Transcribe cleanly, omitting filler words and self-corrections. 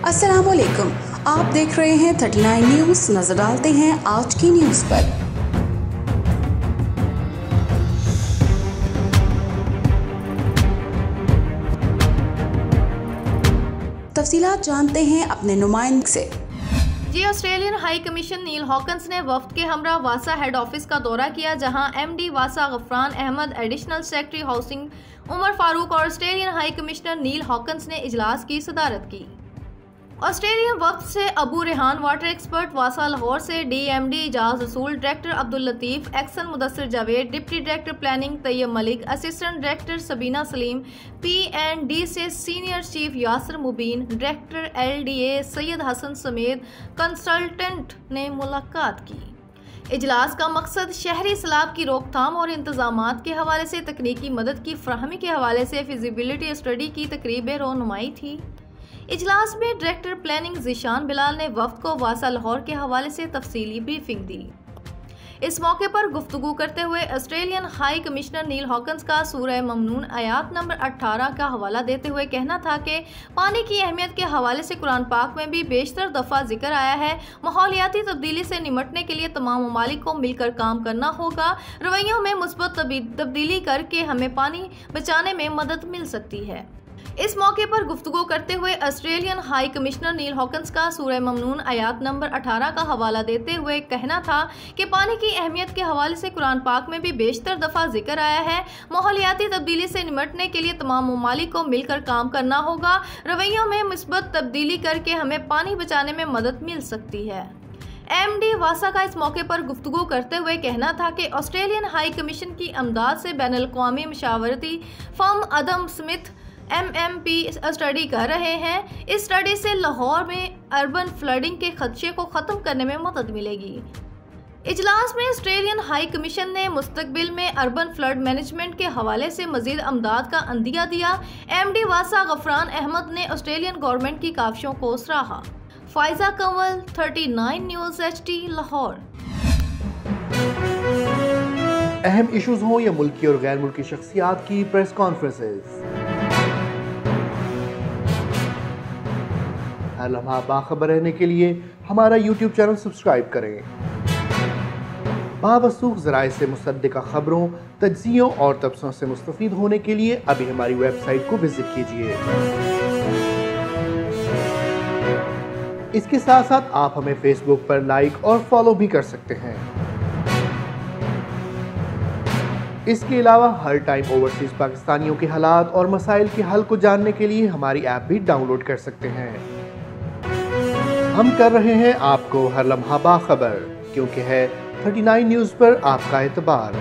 अस्सलाम वालेकुम, आप देख रहे हैं 39 न्यूज़। नजर डालते हैं आज की न्यूज़ पर। तफसीलात जानते हैं अपने नुमाइंदे से। जी ऑस्ट्रेलियन हाई कमीशन नील हॉकन्स ने वफ्द के हमरा वासा हेड ऑफिस का दौरा किया, जहां एमडी वासा Ghufran Ahmed, additional secretary housing Umar Farooq और Australian high commissioner Neil Hawkins ने इजलास की सदारत की। ऑस्ट्रेलियन वक्त से अबू रेहान, वाटर एक्सपर्ट वासा लाहौर से DMD Ijaz Rasool, director Abdul Latif, XEN Mudassir Javed, deputy director planning Tayyab Malik, assistant director Sabina Saleem, PND से senior chief Yasir Mubeen, director LDA Syed Hasan समेत कंसल्टेंट ने मुलाकात की। इजलास का मकसद शहरी सैलाब की रोकथाम और इंतजामात के हवाले से तकनीकी मदद की फराहमी के हवाले से फिजिबिलिटी स्टडी की तकरीब रोनुमाई थी। इजलास में डायरेक्टर प्लानिंग ज़ीशान बिलाल ने वफ्द को वासा लाहौर के हवाले से तफसीली ब्रीफिंग दी। इस मौके पर गुफ्तगू करते हुए ऑस्ट्रेलियन हाई कमिश्नर नील हॉकन्स का सूरह ममनून आयात नंबर 18 का हवाला देते हुए कहना था कि पानी की अहमियत के हवाले से कुरान पाक में भी बेशतर दफ़ा जिक्र आया है। माहौलियाती तब्दीली से निमटने के लिए तमाम ममालिक को मिलकर काम करना होगा। रवैयों में मुस्बत तब्दीली करके हमें पानी बचाने में मदद मिल सकती है। इस मौके पर गुफ्तगू करते हुए ऑस्ट्रेलियन हाई कमिश्नर नील हॉकन्स का सूरह ममनून आयात नंबर 18 का हवाला देते हुए कहना था कि पानी की अहमियत के हवाले से कुरान पाक में भी बेशतर दफ़ा जिक्र आया है। माहौलियाती तब्दीली से निमटने के लिए तमाम ममालिक को मिलकर काम करना होगा। रवैयों में मुस्बत तब्दीली करके हमें पानी बचाने में मदद मिल सकती है। एमडी वासा का इस मौके पर गुफ्तगू करते हुए कहना था कि ऑस्ट्रेलियन हाई कमीशन की अमदाद से बैनुल अक़वामी मशावरती firm Adam Smith MMP study कर रहे हैं। इस स्टडी से लाहौर में अर्बन फ्लडिंग के खदशे को ख़त्म करने में मदद मिलेगी। इजलास में ऑस्ट्रेलियन हाई कमीशन ने मुस्तकबिल में अर्बन फ्लड मैनेजमेंट के हवाले से मजीद अमदाद का अंदिया दिया। एमडी वासा गफरान अहमद ने ऑस्ट्रेलियन गवर्नमेंट की काविशों को सराहा। Faiza Kanwal, 39 news HD Lahore. अहम इशूज़ हों या मुल्की और गैर मुल्की शख्सियात की प्रेस कॉन्फ्रेंसेस, हर लम्हा बाखबर रहने के लिए हमारा YouTube चैनल सब्सक्राइब करें। बावसूख ज़राए से मुसद्दिक़ा खबरों, तज्ज़ियों और तबसरों से मुस्तफ़ीद होने के लिए अभी हमारी वेबसाइट को विजिट कीजिए। इसके साथ साथ आप हमें फेसबुक पर लाइक और फॉलो भी कर सकते हैं। इसके अलावा हर टाइम ओवरसीज़ पाकिस्तानियों के हालात और मसाइल के हल को जानने के लिए हमारी ऐप भी डाउनलोड कर सकते हैं। हम कर रहे हैं आपको हर लम्हा बाखबर, क्योंकि है 39 न्यूज़ पर आपका एतबार।